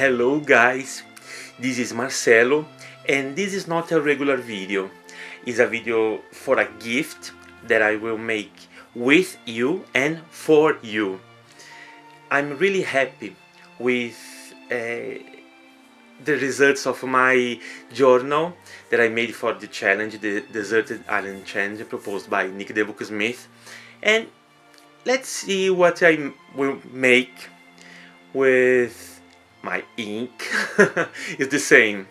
Hello guys, this is Marcelo and this is not a regular video. It's a video for a gift that I will make with you and for you. I'm really happy with the results of my journal that I made for the challenge, the Deserted Island Challenge proposed by Nik the Booksmith. And let's see what I will make with my ink. It's the same,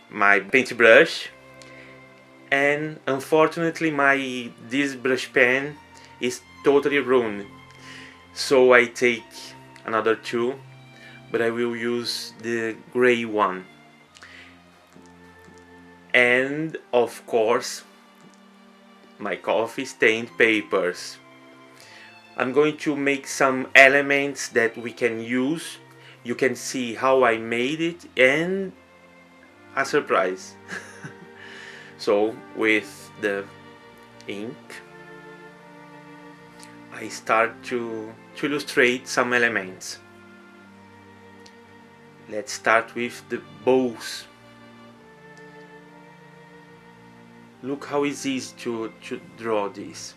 my paintbrush, and unfortunately this brush pen is totally ruined, so I take another two, but I will use the gray one, and of course my coffee stained papers. I'm going to make some elements that we can use. You can see how I made it and a surprise. So with the ink I start to illustrate some elements. Let's start with the bows. Look how it's easy to draw this.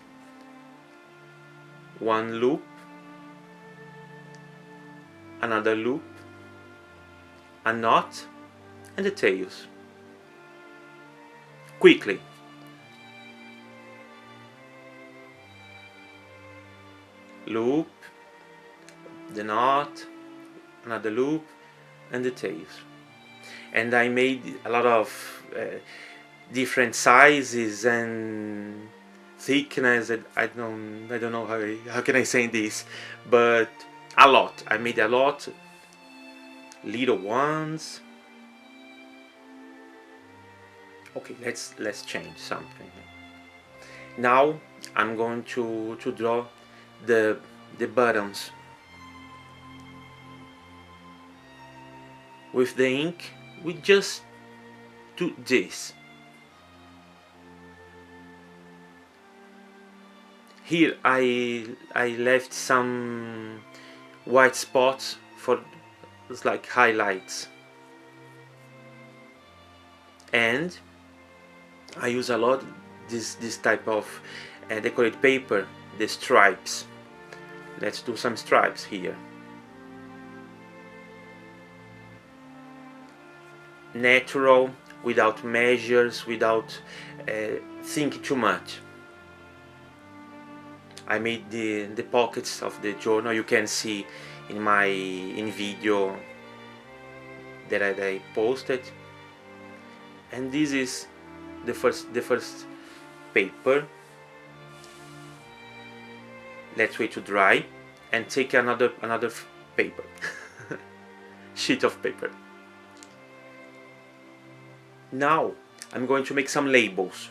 One loop, another loop, a knot, and the tails. Quickly. Loop, the knot, another loop, and the tails. And I made a lot of different sizes and thickness. I don't know how can I say this, but a lot. I made a lot, little ones. Okay, let's change something. Now I'm going to draw the buttons. With the ink we just do this. Here I left some white spots for it's like highlights, and I use a lot this type of decorated paper, the stripes. Let's do some stripes here. Natural, without measures, without thinking too much. I made the pockets of the journal. You can see in video that I posted, and this is the first paper. Let's wait to dry and take another paper sheet of paper. Now I'm going to make some labels,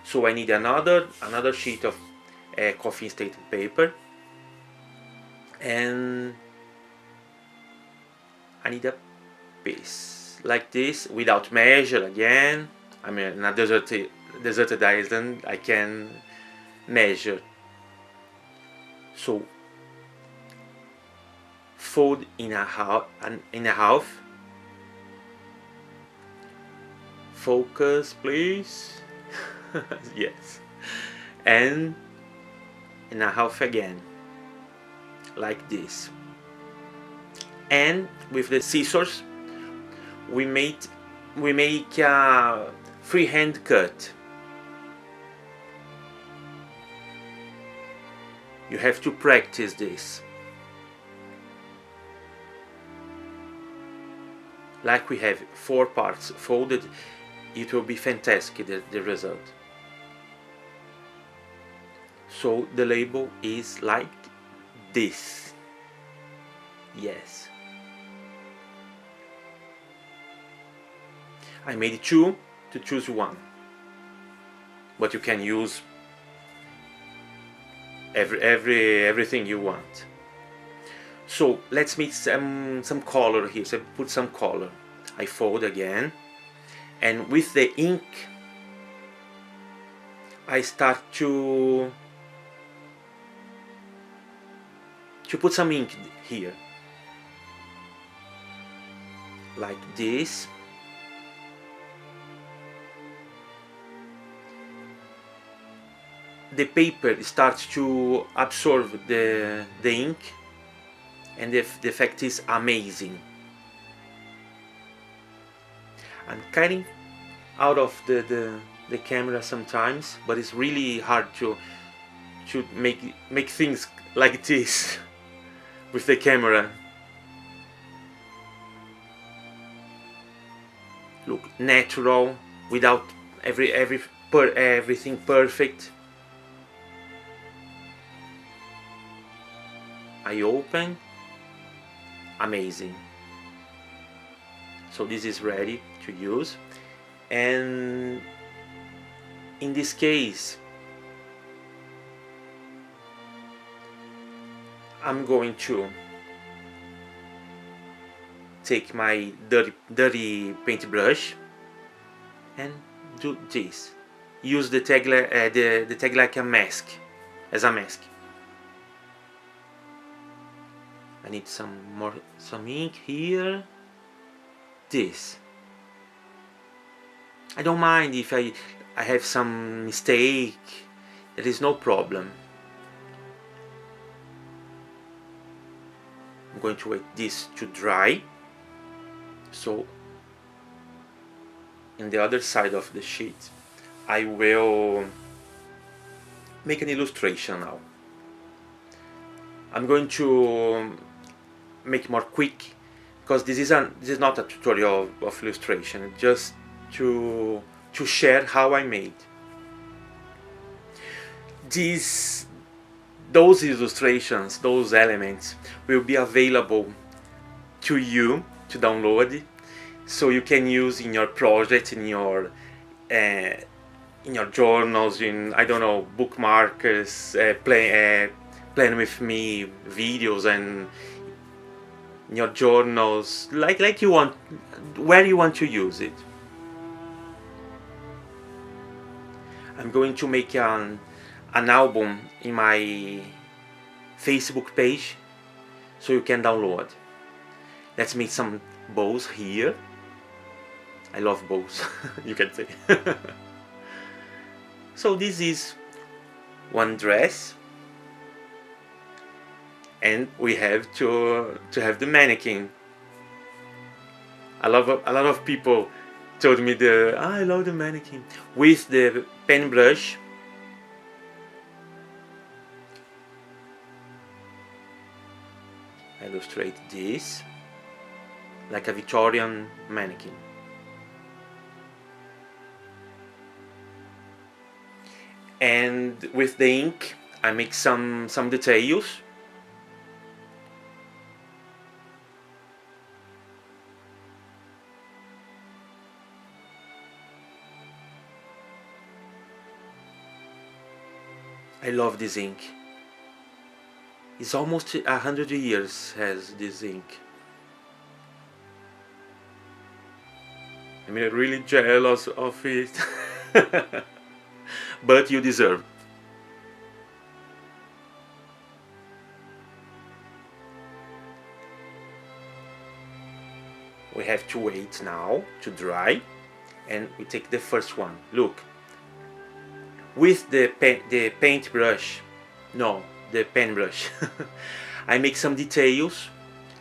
so I need another sheet of coffee stained paper, and I need a piece like this without measure again. I mean, in a deserted island I can measure. So fold in a half. Focus please. Yes. And in a half again, like this. And with the scissors we make a freehand cut. You have to practice this. Like we have 4 parts folded, it will be fantastic, the result. So the label is like this. Yes. I made 2 to choose one, but you can use everything you want. So let's make some color here. So I put some color. I fold again, and with the ink I start to put some ink here. like this. The paper starts to absorb the ink, and the effect is amazing. I'm cutting out of the camera sometimes, but it's really hard to make things like this with the camera. Look natural, without everything perfect. I open, amazing. So this is ready to use, and in this case I'm going to take my dirty paintbrush and do this. Use the tag like a mask, as a mask. I need some ink here. This. I don't mind if I have some mistake. There is no problem. I'm going to wait this to dry. So in the other side of the sheet I will make an illustration now. I'm going to make more quick, because this is not a tutorial of illustration, just to share how I made those illustrations. Those elements will be available to you to download, so you can use in your project, in your journals, in, I don't know, bookmarks, plan with me videos, and in your journals, like you want, where you want to use it. I'm going to make an album in my Facebook page, so you can download. Let's make some bows here. I love bows, you can say. So this is one dress, and we have to have the mannequin. A lot of people told me I love the mannequin. With the pen brush, I illustrate this like a Victorian mannequin. And with the ink I make some details. I love this ink. It's almost 100 years has this ink. I'm really jealous of it. But you deserve. We have to wait now to dry, and we take the first one. Look, with the paintbrush, no, the pen brush, I make some details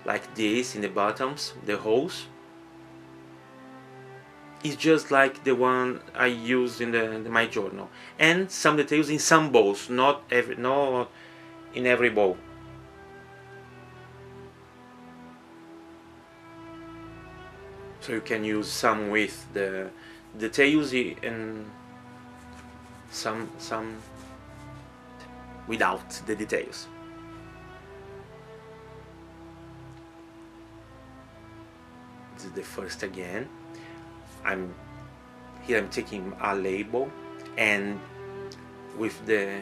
like this in the bottoms, the holes. It's just like the one I use in my journal, and some details in some bowls, not in every bowl. So you can use some with the details and some without the details. This is the first again. I'm taking a label, and with the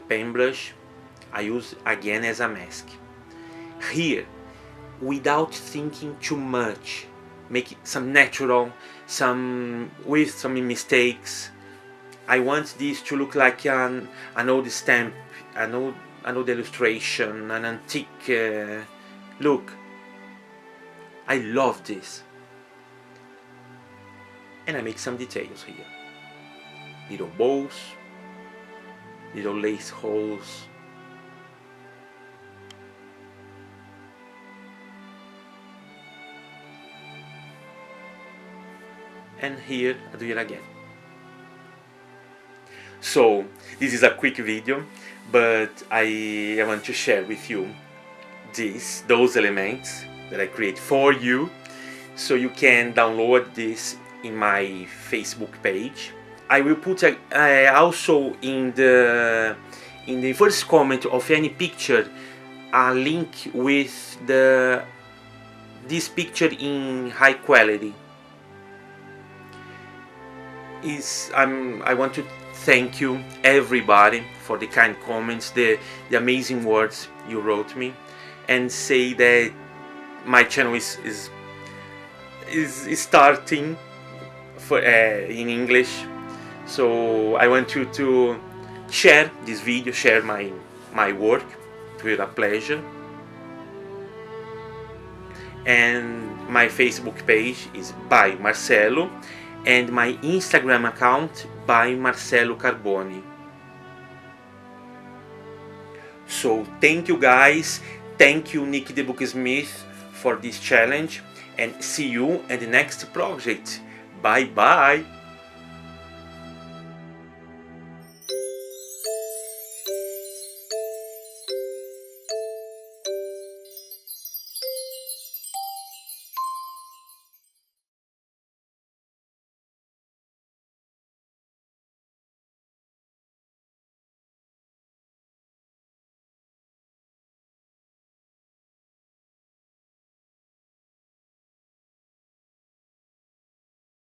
paintbrush I use again as a mask. Here, without thinking too much, make it some natural, with some mistakes. I want this to look like an old stamp, an old illustration, an antique look. I love this. and I make some details here. Little bows, little lace holes, and here I do it again. So this is a quick video, but I want to share with you those elements that I create for you, so you can download this in my Facebook page. I will put also in the first comment of any picture a link with this picture in high quality. I want to thank you everybody for the kind comments, the amazing words you wrote me, and say that my channel is starting in English. So I want you to share this video, share my work. It will be a pleasure. And my Facebook page is by Marcelo, and my Instagram account by Marcelo Carboni. So thank you guys, thank you Nik the Booksmith for this challenge, and see you in the next project. Bye bye.